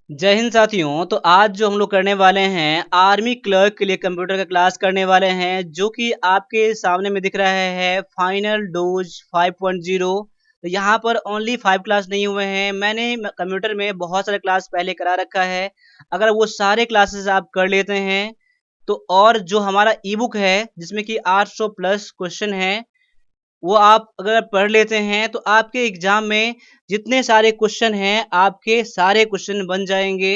जय हिंद साथियों। तो आज जो हम लोग करने वाले हैं आर्मी क्लर्क के लिए कंप्यूटर का क्लास करने वाले हैं, जो कि आपके सामने में दिख रहा है फाइनल डोज 5.0। तो यहाँ पर ओनली 5 क्लास नहीं हुए हैं। मैंने कंप्यूटर में बहुत सारे क्लास पहले करा रखा है। अगर वो सारे क्लासेस आप कर लेते हैं तो और जो हमारा ई बुक है जिसमें कि 800 प्लस क्वेश्चन है, वो आप अगर पढ़ लेते हैं तो आपके एग्जाम में जितने सारे क्वेश्चन हैं आपके सारे क्वेश्चन बन जाएंगे।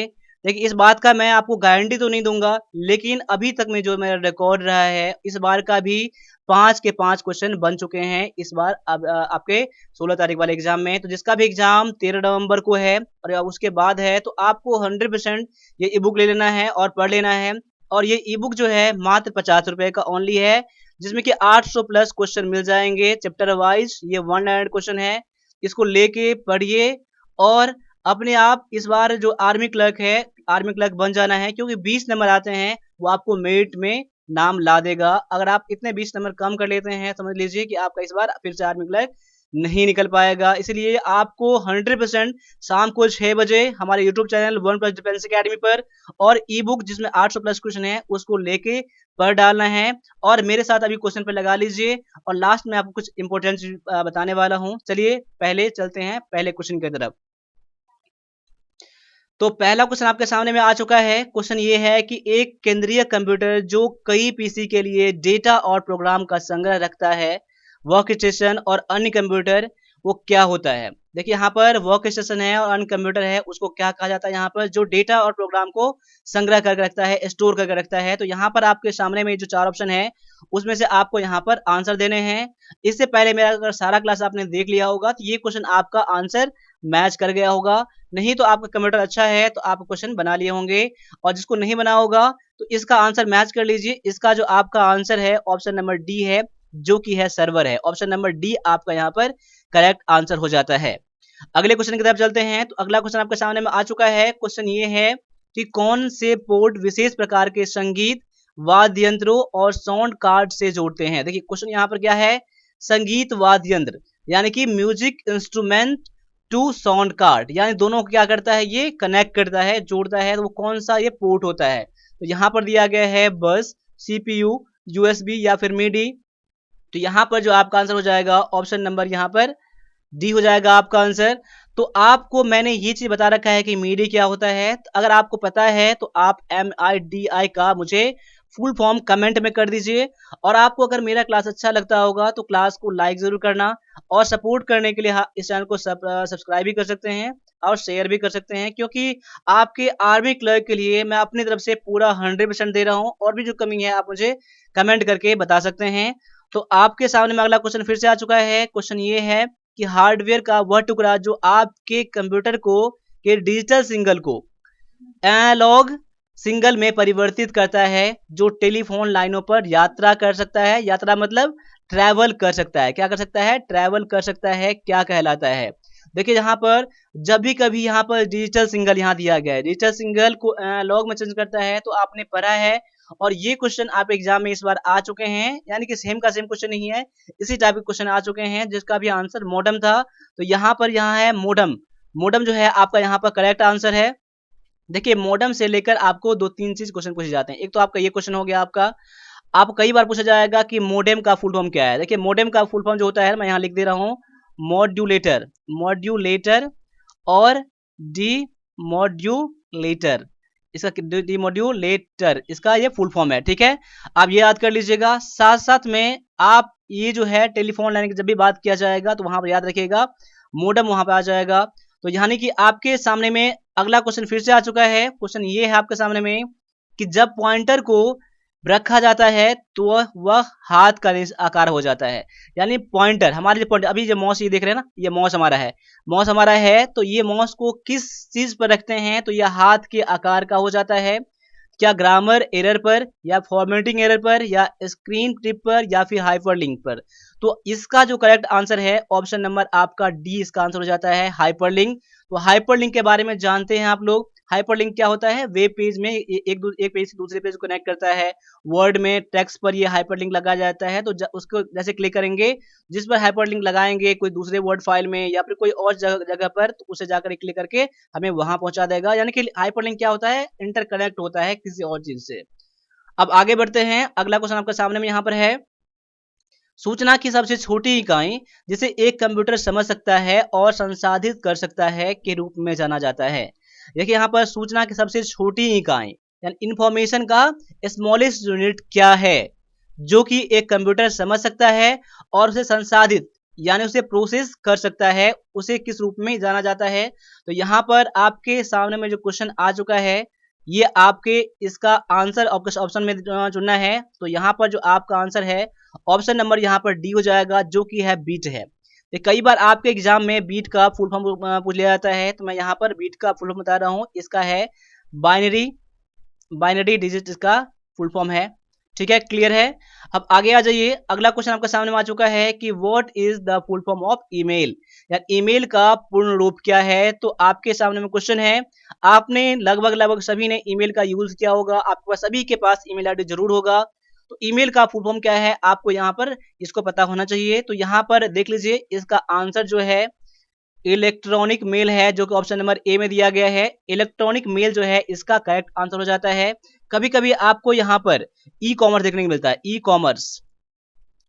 देखिए, इस बात का मैं आपको गारंटी तो नहीं दूंगा, लेकिन अभी तक में जो मेरा रिकॉर्ड रहा है इस बार का भी 5 के 5 क्वेश्चन बन चुके हैं इस बार आपके 16 तारीख वाले एग्जाम में। तो जिसका भी एग्जाम 13 नवंबर को है और उसके बाद है, तो आपको 100% ये ई बुक ले लेना है और पढ़ लेना है। और ये ई बुक जो है मात्र 50 रुपए का ओनली है, जिसमें कि 800 प्लस क्वेश्चन मिल जाएंगे चैप्टर वाइज। ये 100 क्वेश्चन है, इसको लेके पढ़िए और अपने आप इस बार जो आर्मी क्लर्क है, आर्मी क्लर्क बन जाना है, क्योंकि 20 नंबर आते हैं वो आपको मेरिट में नाम ला देगा। अगर आप इतने 20 नंबर कम कर लेते हैं, समझ लीजिए कि आपका इस बार फिर से आर्मी क्लर्क नहीं निकल पाएगा। इसलिए आपको 100% शाम को 6 बजे हमारे YouTube channel one plus defence academy पर और ई बुक जिसमें 800 प्लस क्वेश्चन है उसको लेके पढ़ डालना है। और मेरे साथ अभी क्वेश्चन पे लगा लीजिए और लास्ट में आपको कुछ इंपॉर्टेंट बताने वाला हूं। चलिए पहले चलते हैं पहले क्वेश्चन की तरफ। तो पहला क्वेश्चन आपके सामने में आ चुका है। क्वेश्चन ये है कि एक केंद्रीय कंप्यूटर जो कई पीसी के लिए डेटा और प्रोग्राम का संग्रह रखता है, वर्क स्टेशन और अन्य कंप्यूटर, वो क्या होता है। देखिए, यहाँ पर वर्क स्टेशन है और अन्य कंप्यूटर है, उसको क्या कहा जाता है। यहाँ पर जो डेटा और प्रोग्राम को संग्रह करके रखता है, स्टोर करके रखता है। तो यहाँ पर आपके सामने में जो 4 ऑप्शन है उसमें से आपको यहाँ पर आंसर देने हैं। इससे पहले मेरा अगर सारा क्लास आपने देख लिया होगा तो ये क्वेश्चन आपका आंसर मैच कर गया होगा। नहीं तो आपका कंप्यूटर अच्छा है तो आप क्वेश्चन बना लिए होंगे, और जिसको नहीं बना होगा तो इसका आंसर मैच कर लीजिए। इसका जो आपका आंसर है ऑप्शन नंबर डी है, जो कि है सर्वर है। ऑप्शन नंबर डी आपका यहाँ पर करेक्ट आंसर हो जाता है। अगले क्वेश्चन की तरफ चलते हैं। तो अगला क्वेश्चन आपके सामने में आ चुका है। क्वेश्चन ये है कि कौन से पोर्ट विशेष प्रकार के संगीत वाद्य यंत्रों और साउंड कार्ड से जोड़ते हैं। देखिए, क्वेश्चन यहाँ पर क्या है, संगीत वाद्य यंत्र यानी कि music instrument two sound card, यानी दोनों को क्या करता है, ये कनेक्ट करता है, जोड़ता है। तो वो कौन सा ये पोर्ट होता है। तो यहाँ पर दिया गया है बस, सीपीयू, यूएसबी या फिर मीडी। तो यहाँ पर जो आपका आंसर हो जाएगा ऑप्शन नंबर यहाँ पर डी हो जाएगा आपका आंसर। तो आपको मैंने ये चीज बता रखा है कि मीडी क्या होता है। तो अगर आपको पता है तो आप MIDI का मुझे फुल फॉर्म कमेंट में कर दीजिए। और आपको अगर मेरा क्लास अच्छा लगता होगा तो क्लास को लाइक जरूर करना, और सपोर्ट करने के लिए इस चैनल को सब्सक्राइब भी कर सकते हैं और शेयर भी कर सकते हैं, क्योंकि आपके आर्मी क्लर्क के लिए मैं अपनी तरफ से पूरा 100% दे रहा हूँ। और भी जो कमी है आप मुझे कमेंट करके बता सकते हैं। तो आपके सामने में अगला क्वेश्चन फिर से आ चुका है। क्वेश्चन ये है कि हार्डवेयर का वह टुकड़ा जो आपके कंप्यूटर को के डिजिटल सिग्नल को एनालॉग सिग्नल में परिवर्तित करता है, जो टेलीफोन लाइनों पर यात्रा कर सकता है। यात्रा मतलब ट्रैवल कर सकता है। क्या कर सकता है, ट्रैवल कर सकता है, क्या कहलाता है। देखिए, यहाँ पर जब भी कभी यहाँ पर डिजिटल सिग्नल यहाँ दिया गया है, डिजिटल सिग्नल को एनालॉग में चेंज करता है, तो आपने पढ़ा है। और ये क्वेश्चन आप एग्जाम में इस बार आ चुके हैं, यानी कि सेम का सेम क्वेश्चन नहीं है, इसी टाइप के क्वेश्चन आ चुके हैं, जिसका भी आंसर मॉडम था। तो यहाँ पर यहाँ है मॉडम। मॉडम जो है आपका यहाँ पर करेक्ट आंसर है। देखिए, मॉडम से लेकर आपको 2-3 चीज क्वेश्चन पूछे जाते हैं। एक तो आपका ये क्वेश्चन हो गया आपका, आपको कई बार पूछा जाएगा कि मोडेम का फुल फॉर्म क्या है। देखिए, मोडेम का फुल फॉर्म जो होता है मैं यहाँ लिख दे रहा हूँ, मॉड्यूलेटर। मॉड्यूलेटर और डी मॉड्यूलेटर, इसका डी मॉड्यूलेटर इसका ये फुल फॉर्म है। ठीक है, आप ये याद कर लीजिएगा। साथ साथ में आप ये जो है टेलीफोन लाइन की जब भी बात किया जाएगा तो वहां पर याद रखिएगा मोडम वहां पर आ जाएगा। तो यानी कि आपके सामने में अगला क्वेश्चन फिर से आ चुका है। क्वेश्चन ये है आपके सामने में कि जब पॉइंटर को रखा जाता है तो वह हाथ का आकार हो जाता है। यानी पॉइंटर, हमारे जो पॉइंटर अभी जो माउस ये देख रहे हैं ना, ये माउस हमारा है। माउस हमारा है तो ये माउस को किस चीज पर रखते हैं तो यह हाथ के आकार का हो जाता है। क्या ग्रामर एरर पर, या फॉर्मेटिंग एरर पर, या स्क्रीन टिप पर, या फिर हाइपरलिंक पर। तो इसका जो करेक्ट आंसर है ऑप्शन नंबर आपका डी, इसका आंसर हो जाता है हाइपरलिंक। तो हाइपरलिंक के बारे में जानते हैं आप लोग। हाइपरलिंक क्या होता है, वेब पेज में एक पेज से दूसरे पेज को कनेक्ट करता है। वर्ड में टेक्स्ट पर ये हाइपरलिंक लगा जाता है, तो उसको जैसे क्लिक करेंगे, जिस पर हाइपरलिंक लगाएंगे कोई दूसरे वर्ड फाइल में या फिर कोई और जगह पर, तो उसे जाकर क्लिक करके हमें वहां पहुंचा देगा। यानी कि हाइपरलिंक क्या होता है, इंटरकनेक्ट होता है किसी और चीज से। अब आगे बढ़ते हैं, अगला क्वेश्चन आपके सामने में यहाँ पर है, सूचना की सबसे छोटी इकाई जिसे एक कंप्यूटर समझ सकता है और संसाधित कर सकता है के रूप में जाना जाता है। देखिए यहाँ पर सूचना की सबसे छोटी इकाई यानी इंफॉर्मेशन का स्मॉलेस्ट यूनिट क्या है, जो कि एक कंप्यूटर समझ सकता है और उसे संसाधित यानी उसे प्रोसेस कर सकता है, उसे किस रूप में जाना जाता है। तो यहाँ पर आपके सामने में जो क्वेश्चन आ चुका है, ये आपके इसका आंसर ऑप्शन में चुनना है। तो यहाँ पर जो आपका आंसर है, ऑप्शन नंबर यहाँ पर डी हो जाएगा, जो कि है बीट है। तो कई बार आपके एग्जाम में बीट का फुल फॉर्म पूछ लिया जाता है, तो मैं यहाँ पर बीट का फुल फॉर्म बता रहा हूँ। इसका है बाइनरी बाइनरी डिजिट, इसका फुल फॉर्म है। ठीक है, क्लियर है। अब आगे आ जाइए, अगला क्वेश्चन आपके सामने आ चुका है कि what is the full form of email, या ईमेल का पूर्ण रूप क्या है। तो आपके सामने में क्वेश्चन है, आपने लगभग सभी ने ईमेल का यूज किया होगा, आपके पास सभी के पास ईमेल आईडी जरूर होगा। तो ईमेल का फुल फॉर्म क्या है, आपको यहाँ पर इसको पता होना चाहिए। तो यहाँ पर देख लीजिए, इसका आंसर जो है इलेक्ट्रॉनिक मेल है, जो कि ऑप्शन नंबर ए में दिया गया है। इलेक्ट्रॉनिक मेल जो है इसका करेक्ट आंसर हो जाता है। कभी कभी आपको यहाँ पर ई कॉमर्स देखने को मिलता है, ई कॉमर्स।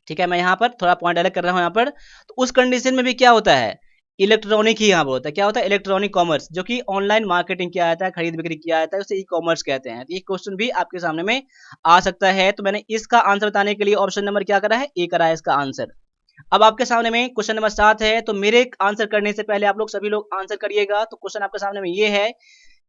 ठीक है, मैं यहाँ पर थोड़ा पॉइंट अलग कर रहा हूँ यहाँ पर। तो उस कंडीशन में भी क्या होता है, इलेक्ट्रॉनिक ही यहाँ पर होता है। क्या होता है, इलेक्ट्रॉनिक कॉमर्स, जो कि ऑनलाइन मार्केटिंग किया जाता है, खरीद बिक्री किया जाता है, उसे ई कॉमर्स कहते हैं। तो ये क्वेश्चन भी आपके सामने में आ सकता है। तो मैंने इसका आंसर बताने के लिए ऑप्शन नंबर क्या करा है, ए करा है इसका आंसर। अब आपके सामने में क्वेश्चन नंबर 7 है। तो मेरे आंसर करने से पहले आप लोग सभी लोग आंसर करिएगा। तो क्वेश्चन आपके सामने में ये है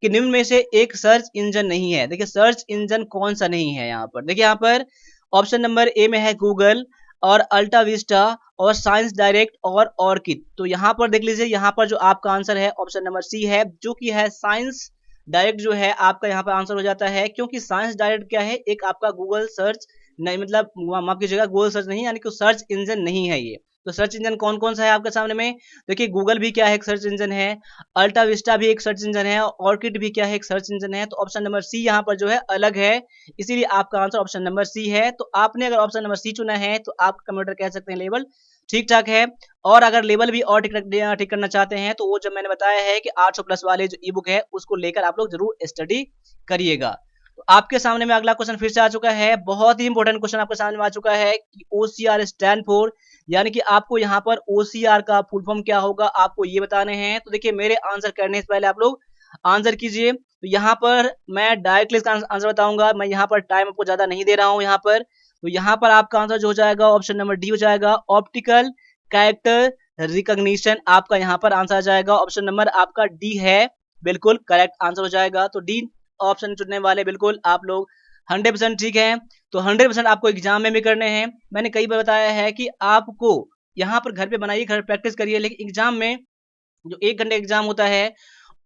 कि निम्न में से एक सर्च इंजन नहीं है। देखिए सर्च इंजन कौन सा नहीं है यहाँ पर। देखिए यहाँ पर ऑप्शन नंबर ए में है गूगल और अल्टा विस्टा और साइंस डायरेक्ट और ऑर्किड। तो यहाँ पर देख लीजिए, यहाँ पर जो आपका आंसर है ऑप्शन नंबर सी है, जो कि है साइंस डायरेक्ट जो है आपका यहाँ पर आंसर हो जाता है। क्योंकि साइंस डायरेक्ट क्या है, एक आपका गूगल सर्च नहीं, मतलब माफ कीजिएगा, गूगल सर्च नहीं, यानी कि सर्च इंजन नहीं है ये। तो सर्च इंजन कौन कौन सा है आपके सामने में, देखिए गूगल भी क्या है, एक सर्च इंजन है। अल्टा विस्टा भी एक सर्च इंजन है, ऑर्किड भी क्या है, एक सर्च इंजन है। तो ऑप्शन नंबर सी यहाँ पर जो है अलग है, इसीलिए आपका आंसर ऑप्शन नंबर सी है। तो आपने अगर ऑप्शन नंबर सी चुना है, तो आपका कंप्यूटर कह सकते हैं लेवल ठीक ठाक है। और अगर लेवल भी और ठीक करना चाहते हैं, तो वो जब मैंने बताया है कि 800 प्लस वाले जो ई बुक है, उसको लेकर आप लोग जरूर स्टडी करिएगा। तो आपके सामने में अगला क्वेश्चन फिर से आ चुका है, बहुत ही इंपॉर्टेंट क्वेश्चन आपके सामने में आ चुका है कि OCR स्टैंड फॉर, यानी कि आपको यहाँ पर OCR का फुल फॉर्म क्या होगा, आपको ये बताने हैं। तो देखिए मेरे आंसर करने से पहले आप लोग आंसर कीजिए। तो यहाँ पर मैं डायरेक्टली इसका आंसर बताऊंगा, मैं यहाँ पर टाइम आपको ज्यादा नहीं दे रहा हूँ यहाँ पर। तो यहाँ पर आपका आंसर जो हो जाएगा ऑप्शन नंबर डी हो जाएगा, ऑप्टिकल कैरेक्टर रिकॉग्निशन। आपका यहाँ पर आंसर आ जाएगा, ऑप्शन नंबर आपका डी है, बिल्कुल करेक्ट आंसर हो जाएगा। तो डी ऑप्शन चुनने वाले बिल्कुल आप लोग 100% ठीक है। तो 100% आपको एग्जाम में भी करने हैं। मैंने कई बार बताया है कि आपको यहाँ पर घर पे बनाइए, घर प्रैक्टिस करिए, लेकिन एग्जाम में जो 1 घंटे एग्जाम होता है,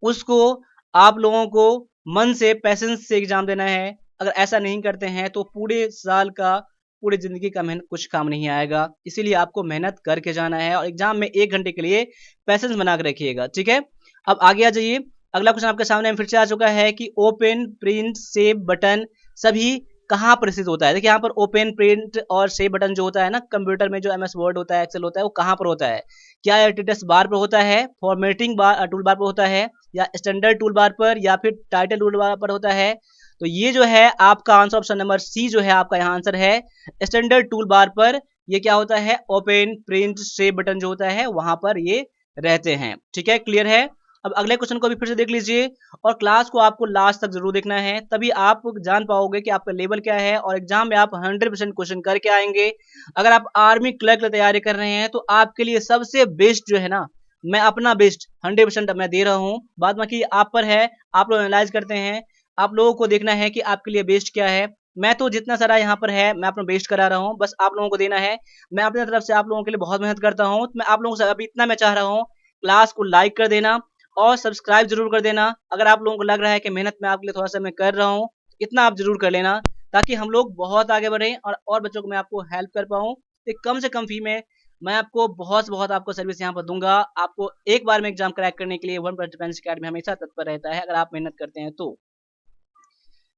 उसको आप लोगों को मन से पैसेंस से एग्जाम देना है। अगर ऐसा नहीं करते हैं तो पूरे साल का, पूरी जिंदगी का मेहनत कुछ काम नहीं आएगा। इसीलिए आपको मेहनत करके जाना है और एग्जाम में 1 घंटे के लिए पैसेंस बना के रखिएगा, ठीक है। अब आगे आ जाइए, अगला क्वेश्चन आपके सामने फिर से आ चुका है कि ओपन प्रिंट सेव बटन सभी कहाँ पर स्थित होता है। देखिए यहाँ पर ओपन प्रिंट और सेव बटन जो होता है ना, कंप्यूटर में जो MS वर्ड होता है, एक्सेल होता है, वो कहाँ पर होता है। क्या स्टेटस बार पर होता है, फॉर्मेटिंग बार टूल बार पर होता है, या स्टैंडर्ड टूल बार पर, या फिर टाइटल टूल बार पर होता है। तो ये जो है आपका आंसर ऑप्शन नंबर सी जो है आपका यहाँ आंसर है, स्टैंडर्ड टूल बार पर ये क्या होता है, ओपन प्रिंट सेव बटन जो होता है वहां पर ये रहते हैं। ठीक है, क्लियर है। अब अगले क्वेश्चन को भी फिर से देख लीजिए और क्लास को आपको लास्ट तक जरूर देखना है, तभी आप जान पाओगे कि आपका लेवल क्या है और एग्जाम में आप 100% क्वेश्चन करके आएंगे। अगर आप आर्मी क्लर्क की तैयारी कर रहे हैं, तो आपके लिए सबसे बेस्ट जो है ना, मैं अपना बेस्ट 100% मैं दे रहा हूँ। बाद बाकी आप पर है, आप लोग एनालाइज करते हैं, आप लोगों को देखना है कि आपके लिए बेस्ट क्या है। मैं तो जितना सारा यहाँ पर है मैं अपना बेस्ट करा रहा हूँ, बस आप लोगों को देना है। मैं अपनी तरफ से आप लोगों के लिए बहुत मेहनत करता हूँ। तो मैं आप लोगों से अभी इतना मैं चाह रहा हूँ, क्लास को लाइक कर देना और सब्सक्राइब जरूर कर देना। अगर आप लोगों को लग रहा है कि मेहनत मैं आपके लिए थोड़ा सा मैं कर रहा हूँ, इतना आप जरूर कर लेना, ताकि हम लोग बहुत आगे बढ़ें और बच्चों को मैं आपको हेल्प कर पाऊँ एक कम से कम फी में मैं आपको बहुत आपको सर्विस यहाँ पर दूंगा। आपको एक बार में एग्जाम क्रैक करने के लिए वन प्लस डिफेंस अकेडमी हमेशा तत्पर रहता है, अगर आप मेहनत करते हैं तो।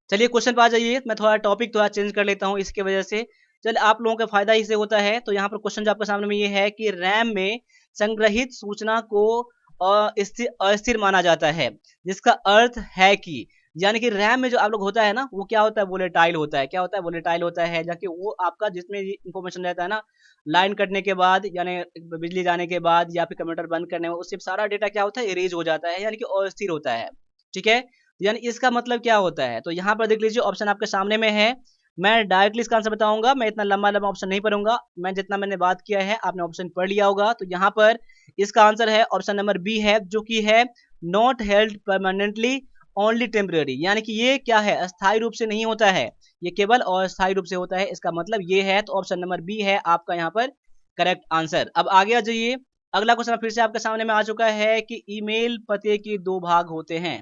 चलिए क्वेश्चन पे आ जाइए। मैं थोड़ा टॉपिक थोड़ा चेंज कर लेता हूँ इसके वजह से। चल आप लोगों का फायदा इससे होता है। तो यहाँ पर क्वेश्चन जो आपके सामने में ये है कि रैम में संग्रहित सूचना को अस्थिर माना जाता है, जिसका अर्थ है कि यानी कि रैम में जो आप लोग होता है ना, वो क्या होता है, वोलेटाइल होता है। क्या होता है, वोलेटाइल होता है। जाके वो आपका जिसमें इंफॉर्मेशन रहता है ना, लाइन कटने के बाद यानी बिजली जाने के बाद या फिर कंप्यूटर बंद करने में, उससे सारा डेटा क्या होता है, इरेज हो जाता है, यानी कि अस्थिर होता है। ठीक है, यानी इसका मतलब क्या होता है। तो यहाँ पर देख लीजिए ऑप्शन आपके सामने में है। मैं डायरेक्टली इसका आंसर बताऊंगा, मैं इतना लंबा लंबा ऑप्शन नहीं पढ़ूंगा। मैं जितना मैंने बात किया है आपने ऑप्शन पढ़ लिया होगा। तो यहाँ पर इसका आंसर है ऑप्शन नंबर बी है, जो कि है not held permanently only temporary. यानी कि ये क्या है, अस्थायी रूप से नहीं होता है, ये केवल अस्थायी रूप से होता है। इसका मतलब ये है। तो ऑप्शन नंबर बी है आपका यहाँ पर करेक्ट आंसर। अब आगे आ जाइए। अगला क्वेश्चन फिर से आपके सामने में आ चुका है कि ईमेल पते के दो भाग होते हैं।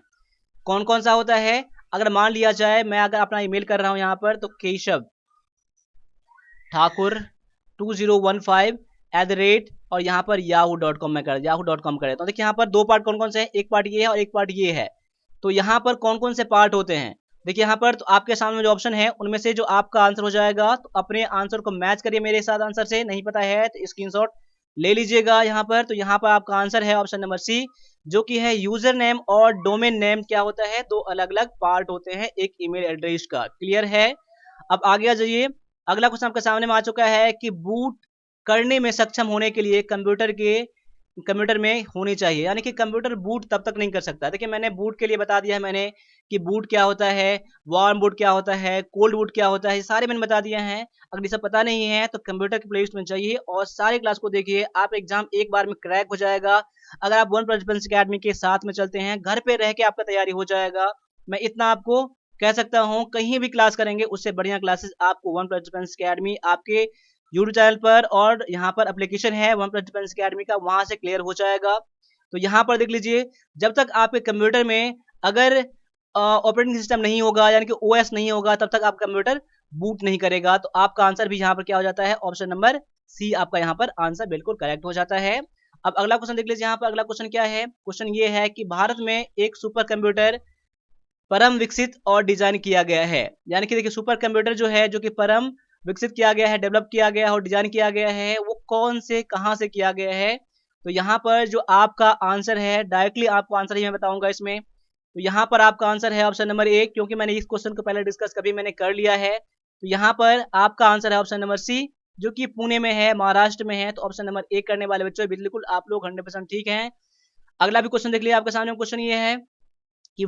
कौन कौन सा होता है। अगर मान लिया जाए मैं अगर अपना ईमेल कर रहा हूं यहाँ पर, तो केशव ठाकुर 2015 और यहाँ पर yahoo.com में कर yahoo.com करे। तो देखिए यहाँ पर दो पार्ट कौन कौन से हैं, एक पार्ट ये है और एक पार्ट ये है। तो यहाँ पर कौन कौन से पार्ट होते हैं, देखिए यहाँ पर तो आपके सामने जो ऑप्शन है उनमें से जो आपका आंसर हो जाएगा, तो अपने आंसर को मैच करिए मेरे साथ आंसर से। नहीं पता है तो स्क्रीनशॉट ले लीजिएगा यहाँ पर। तो यहाँ पर आपका आंसर है ऑप्शन नंबर सी, जो कि है यूजर नेम और डोमेन नेम क्या होता है, दो अलग अलग पार्ट होते हैं एक ईमेल एड्रेस का। क्लियर है। अब आगे आ जाइए। अगला क्वेश्चन आपके सामने में आ चुका है कि बूट करने में सक्षम होने के लिए कंप्यूटर में होनी चाहिए, यानी कि कंप्यूटर बूट तब तक नहीं कर सकता। देखिए मैंने बूट के लिए बता दिया है मैंने कि बूट क्या होता है, वार्म बूट क्या होता है, कोल्ड बूट क्या होता है, ये सारे मैंने बता दिए हैं। अगर ये सब पता नहीं है तो कंप्यूटर की प्लेलिस्ट में चाहिए और सारे क्लास को देखिए, आप एग्जाम एक बार में क्रैक हो जाएगा। अगर आप वन प्लस डिफेंस अकेडमी के साथ में चलते हैं, घर पे रह के आपका तैयारी हो जाएगा। मैं इतना आपको कह सकता हूँ, कहीं भी क्लास करेंगे उससे बढ़िया क्लासेस आपको वन प्लस डिफेंस अकेडमी आपके यूट्यूब चैनल पर और यहाँ पर एप्लीकेशन है वन प्लस डिफेंस अकेडमी का, वहां से क्लियर हो जाएगा। तो यहाँ पर देख लीजिए, जब तक आपके कंप्यूटर में अगर ऑपरेटिंग सिस्टम नहीं होगा यानी कि ओएस नहीं होगा, तब तक आपका कंप्यूटर बूट नहीं करेगा। तो आपका आंसर भी यहाँ पर क्या हो जाता है, ऑप्शन नंबर सी आपका यहाँ पर आंसर बिल्कुल करेक्ट हो जाता है। अब अगला क्वेश्चन देख लीजिए। यहाँ पर अगला क्वेश्चन क्या है, क्वेश्चन ये है कि भारत में एक सुपर कंप्यूटर परम विकसित और डिजाइन किया गया है। यानी कि देखिए सुपर कंप्यूटर जो है, जो कि परम विकसित किया गया है, डेवलप किया गया है और डिजाइन किया गया है, वो कौन से कहां से किया गया है। तो यहाँ पर जो आपका आंसर है, डायरेक्टली आपको आंसर ही मैं बताऊंगा इसमें। तो यहाँ पर आपका आंसर है ऑप्शन नंबर ए, क्योंकि मैंने इस क्वेश्चन को पहले डिस्कस कभी मैंने कर लिया है। तो यहाँ पर आपका आंसर है ऑप्शन नंबर सी, जो कि पुणे में है, महाराष्ट्र में है। तो ऑप्शन नंबर ए करने वाले बच्चों बिल्कुल आप लोग 100% ठीक हैं। अगला भी क्वेश्चन देख लिया आपके सामने। क्वेश्चन ये है कि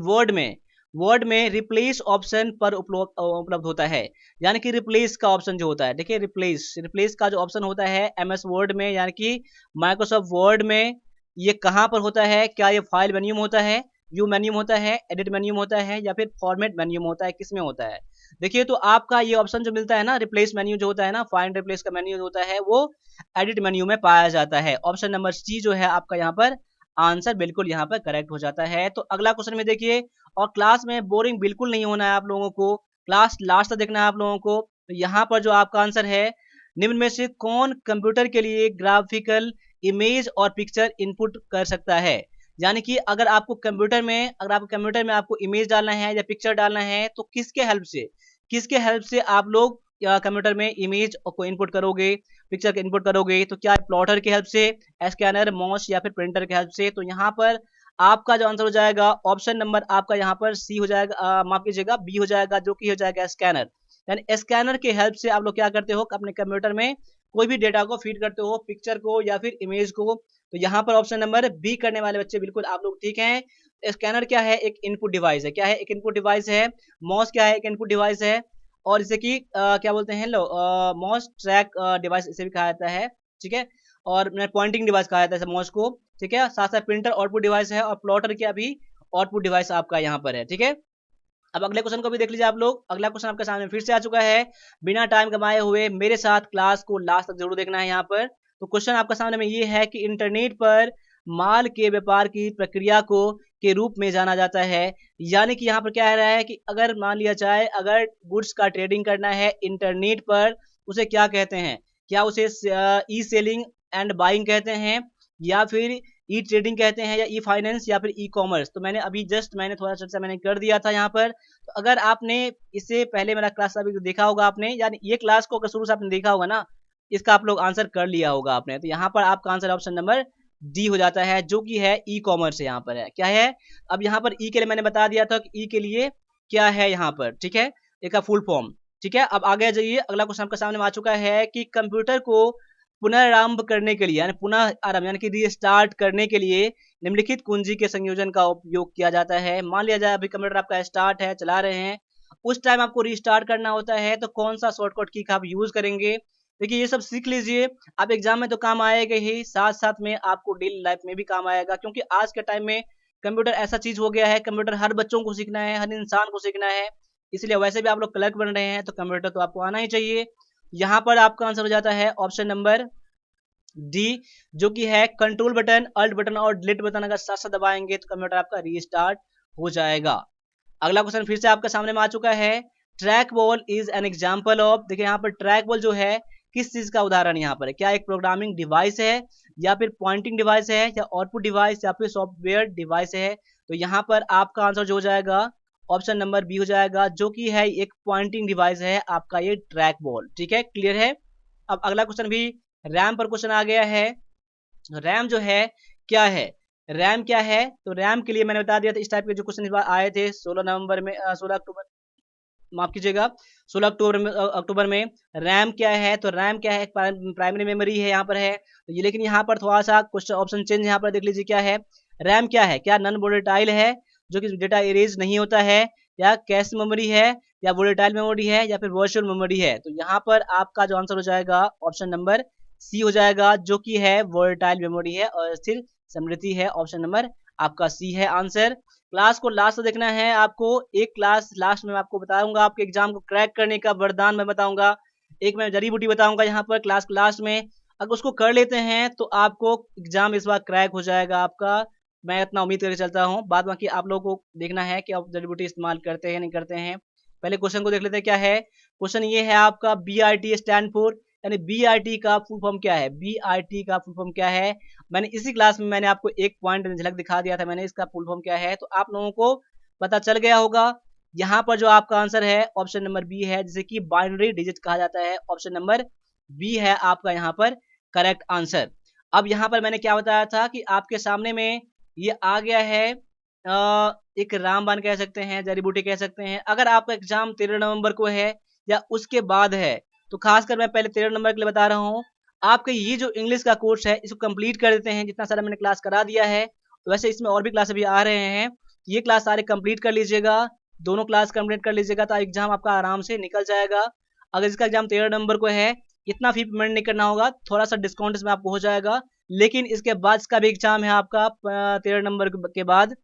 वर्ड में रिप्लेस ऑप्शन पर उपलब्ध होता है। यानी कि रिप्लेस का ऑप्शन जो होता है, देखिए रिप्लेस का जो ऑप्शन होता है एमएस वर्ड में यानी कि माइक्रोसॉफ्ट वर्ड में, ये कहां पर होता है, क्या ये फाइल मेन्यू में होता है, व्यू मेन्यू में होता है, एडिट मेन्यू में होता है, या फिर फॉर्मेट मेन्यू में होता है, किस में होता है। देखिए तो आपका ये ऑप्शन जो मिलता है ना, रिप्लेस मेन्यू जो होता है ना, फाइंड रिप्लेस का मेन्यू जो होता है, वो एडिट मेन्यू में पाया जाता है। ऑप्शन नंबर सी जो है आपका यहाँ पर आंसर बिल्कुल यहाँ पर करेक्ट हो जाता है। तो अगला क्वेश्चन में देखिए, और क्लास में बोरिंग बिल्कुल नहीं होना है आप लोगों को, क्लास लास्ट तक देखना है आप लोगों को। तो यहाँ पर जो आपका आंसर है, निम्न में से कौन कंप्यूटर के लिए ग्राफिकल इमेज और पिक्चर इनपुट कर सकता है। यानी कि अगर आपको कंप्यूटर में आपको इमेज डालना है या पिक्चर डालना है, तो किसके हेल्प से आप लोग कंप्यूटर में इमेज को इनपुट करोगे, पिक्चर का इनपुट करोगे। तो क्या प्लॉटर की हेल्प से, स्कैनर, माउस या फिर प्रिंटर की हेल्प से। तो यहाँ पर आपका जो आंसर हो जाएगा ऑप्शन नंबर आपका यहाँ पर सी हो जाएगा, माफ कीजिएगा बी हो जाएगा, जो कि हो जाएगा स्कैनर। यानी स्कैनर के हेल्प से आप लोग क्या करते हो, अपने कंप्यूटर में कोई भी डेटा को फीड करते हो, पिक्चर को या फिर इमेज को। तो यहाँ पर ऑप्शन नंबर बी करने वाले बच्चे बिल्कुल आप लोग ठीक हैं। स्कैनर क्या है, एक इनपुट डिवाइस है। क्या है, एक इनपुट डिवाइस है। माउस क्या है, एक इनपुट डिवाइस है। और जैसे कि क्या बोलते हैं, लो माउस ट्रैक डिवाइस इसे भी कहा जाता है। ठीक है, और पॉइंटिंग डिवाइस कहा जाता है माउस को। ठीक है, साथ साथ प्रिंटर आउटपुट डिवाइस है और प्लॉटर क्या भी आउटपुट डिवाइस आपका यहाँ पर है। ठीक है, अब अगले क्वेश्चन को भी देख लीजिए आप लोग। अगला क्वेश्चन आपके सामने फिर से आ चुका है। बिना टाइम गमाए हुए मेरे साथ क्लास को लास्ट तक जरूर देखना है यहाँ पर। तो क्वेश्चन आपके सामने में ये है कि इंटरनेट पर माल के व्यापार की प्रक्रिया को के रूप में जाना जाता है। यानी कि यहाँ पर क्या है रहा है कि अगर मान लिया जाए, अगर गुड्स का ट्रेडिंग करना है इंटरनेट पर, उसे क्या कहते हैं, क्या उसे ई सेलिंग एंड बाइंग कहते हैं, या फिर ई ट्रेडिंग कहते हैं, या ई फाइनेंस, या फिर ई कॉमर्स। तो मैंने अभी जस्ट मैंने थोड़ा चर्चा मैंने कर दिया था यहाँ पर। तो अगर आपने इससे पहले मेरा क्लास अभी देखा होगा आपने, यानी ये क्लास को अगर शुरू से आपने देखा होगा ना, इसका आप लोग आंसर कर लिया होगा आपने। तो यहाँ पर आपका आंसर ऑप्शन नंबर डी हो जाता है, जो कि है ई कॉमर्स। यहाँ पर है क्या है, अब यहाँ पर ई के लिए मैंने बता दिया था कि ई के लिए क्या है यहाँ पर, ठीक है, एक फुल फॉर्म। ठीक है, अब आगे जाइए, अगला क्वेश्चन आपके सामने आ चुका है कि कंप्यूटर को पुनरारंभ करने के लिए, यानी पुनः आरंभ यानी कि रीस्टार्ट करने के लिए निम्नलिखित कुंजी के संयोजन का उपयोग किया जाता है। मान लिया जाए अभी कंप्यूटर आपका स्टार्ट है, चला रहे हैं, उस टाइम आपको रीस्टार्ट करना होता है, तो कौन सा शॉर्टकट की का आप यूज करेंगे। देखिए ये सब सीख लीजिए, आप एग्जाम में तो काम आएगा ही, साथ साथ में आपको डेली लाइफ में भी काम आएगा, क्योंकि आज के टाइम में कंप्यूटर ऐसा चीज हो गया है, कंप्यूटर हर बच्चों को सीखना है, हर इंसान को सीखना है। इसलिए वैसे भी आप लोग क्लर्क बन रहे हैं तो कंप्यूटर तो आपको आना ही चाहिए। यहाँ पर आपका आंसर हो जाता है ऑप्शन नंबर डी, जो कि है कंट्रोल बटन, अल्ट बटन और डिलीट बटन अगर साथ साथ दबाएंगे तो कंप्यूटर आपका रीस्टार्ट हो जाएगा। अगला क्वेश्चन फिर से आपके सामने में आ चुका है, track ball is an example of. देखिए यहाँ पर ट्रैक बॉल जो है किस चीज का उदाहरण यहाँ पर है, क्या एक प्रोग्रामिंग डिवाइस है, या फिर पॉइंटिंग डिवाइस है, या आउटपुट डिवाइस, या फिर सॉफ्टवेयर डिवाइस है। तो यहाँ पर आपका आंसर जो हो जाएगा ऑप्शन नंबर बी हो जाएगा, जो कि है एक पॉइंटिंग डिवाइस है आपका ये ट्रैक बॉल। ठीक है, क्लियर है। अब अगला क्वेश्चन भी रैम पर क्वेश्चन आ गया है। रैम जो है क्या है, रैम क्या है, तो रैम के लिए मैंने बता दिया था, इस टाइप के जो क्वेश्चन इस बार आए थे 16 नवंबर में 16 अक्टूबर, माफ कीजिएगा 16 अक्टूबर में अक्टूबर में। रैम क्या है, तो रैम क्या है, प्राइमरी मेमोरी है यहाँ पर है। तो ये लेकिन यहाँ पर थोड़ा सा क्वेश्चन ऑप्शन चेंज यहाँ पर देख लीजिए क्या है, रैम क्या है, क्या नॉन वोलेटाइल है, जो कि डेटा इरेज नहीं होता है, या कैश मेमोरी है, या वोलेटाइल मेमोरी है, या फिर वर्चुअल मेमोरी है। तो यहाँ पर आपका जो आंसर हो जाएगा ऑप्शन नंबर सी हो जाएगा, जो कि है वोलेटाइल मेमोरी है और स्थिर स्मृति है। ऑप्शन नंबर आपका सी है आंसर। क्लास को लास्ट से देखना है आपको, एक क्लास लास्ट में मैं आपको बताऊंगा, आपके एग्जाम को क्रैक करने का वरदान मैं बताऊंगा, एक मैं जड़ी बूटी बताऊंगा यहाँ पर क्लास लास्ट में। अगर उसको कर लेते हैं तो आपको एग्जाम इस बार क्रैक हो जाएगा आपका, मैं इतना उम्मीद करके चलता हूँ। बाद बाकी आप लोगों को देखना है कि आप जड़ी बूटी इस्तेमाल करते हैं नहीं करते हैं। पहले क्वेश्चन को देख लेते हैं क्या है। क्वेश्चन ये है आपका, B I T stand for, यानी बी आई टी का फुल फॉर्म क्या है, बी आई टी का फुल फॉर्म क्या है। मैंने इसी क्लास में मैंने आपको एक पॉइंट झलक दिखा दिया था, मैंने इसका फुल फॉर्म क्या है, तो आप लोगों को पता चल गया होगा। यहाँ पर जो आपका आंसर है ऑप्शन नंबर बी है, जिसे कि बाइनरी डिजिट कहा जाता है। ऑप्शन नंबर बी है आपका यहाँ पर करेक्ट आंसर। अब यहाँ पर मैंने क्या बताया था कि आपके सामने में ये आ गया है, एक रामबाण कह सकते हैं, जड़ी बूटी कह सकते हैं। अगर आपका एग्जाम 13 नवंबर को है या उसके बाद है, तो खासकर मैं पहले 13 नंबर के लिए बता रहा हूँ, आपके ये जो इंग्लिश का कोर्स है इसको कंप्लीट कर देते हैं। जितना सारा मैंने क्लास करा दिया है, तो वैसे इसमें और भी क्लास अभी आ रहे हैं, ये क्लास सारे कंप्लीट कर लीजिएगा, दोनों क्लास कंप्लीट कर लीजिएगा, तो एग्जाम आपका आराम से निकल जाएगा। अगर इसका एग्जाम 13 नवंबर को है, इतना फी पेमेंट नहीं करना होगा, थोड़ा सा डिस्काउंट इसमें आपको हो जाएगा। लेकिन इसके बाद इसका भी एग्जाम है आपका 13 नंबर के बाद,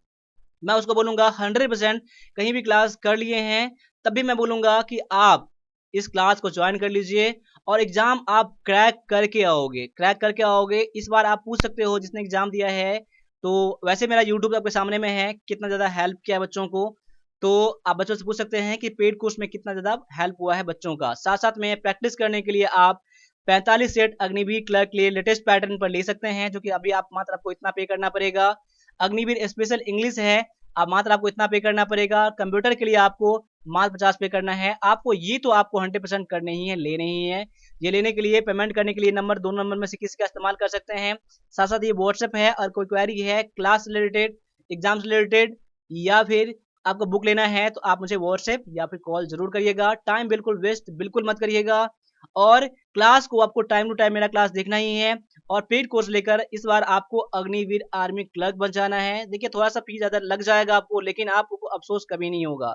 मैं उसको बोलूंगा 100% कहीं भी क्लास कर लिए हैं तब भी मैं बोलूंगा कि आप इस क्लास को ज्वाइन कर लीजिए, और एग्जाम आप क्रैक करके आओगे, क्रैक करके आओगे। इस बार आप पूछ सकते हो जिसने एग्जाम दिया है, तो वैसे मेरा यूट्यूब आपके सामने में है, कितना ज़्यादा हेल्प किया है बच्चों को, तो आप बच्चों से पूछ सकते हैं कि पेड कोर्स में कितना ज़्यादा हेल्प हुआ है बच्चों का। साथ साथ में प्रैक्टिस करने के लिए आप 45 सेट अग्निवीर क्लर्क के लिए लेटेस्ट पैटर्न पर ले सकते हैं, जो कि अभी आप मात्र आपको इतना पे करना पड़ेगा। अग्निवीर स्पेशल इंग्लिश है, अब मात्र आपको इतना पे करना पड़ेगा। कंप्यूटर के लिए आपको मात्र 50 पे करना है। आपको ये तो आपको 100% करने ही है, लेने ही है। ये लेने के लिए, पेमेंट करने के लिए नंबर, दोनों नंबर में से किसी का इस्तेमाल कर सकते हैं। साथ साथ ये व्हाट्सएप है, और कोई क्वेरी है क्लास रिलेटेड, एग्जाम से रिलेटेड, या फिर आपको बुक लेना है, तो आप मुझे व्हाट्सएप या फिर कॉल जरूर करिएगा। टाइम बिल्कुल वेस्ट बिल्कुल मत करिएगा, और क्लास को आपको टाइम टू टाइम मेरा क्लास देखना ही है। और पेड कोर्स लेकर इस बार आपको अग्निवीर आर्मी क्लर्क बन जाना है। देखिए थोड़ा सा फीस ज्यादा लग जाएगा आपको, लेकिन आपको अफसोस कभी नहीं होगा।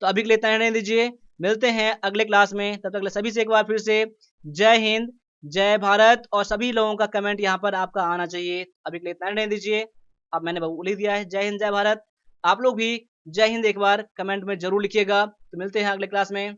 तो अभी के लिए इतना रहने दीजिए, मिलते हैं अगले क्लास में। तब तक सभी से एक बार फिर से जय हिंद, जय भारत, और सभी लोगों का कमेंट यहाँ पर आपका आना चाहिए। अभी के लिए इतना रहने दीजिए। अब मैंने बोल ही दिया है जय हिंद जय भारत, आप लोग भी जय हिंद एक बार कमेंट में जरूर लिखिएगा। तो मिलते हैं अगले क्लास में।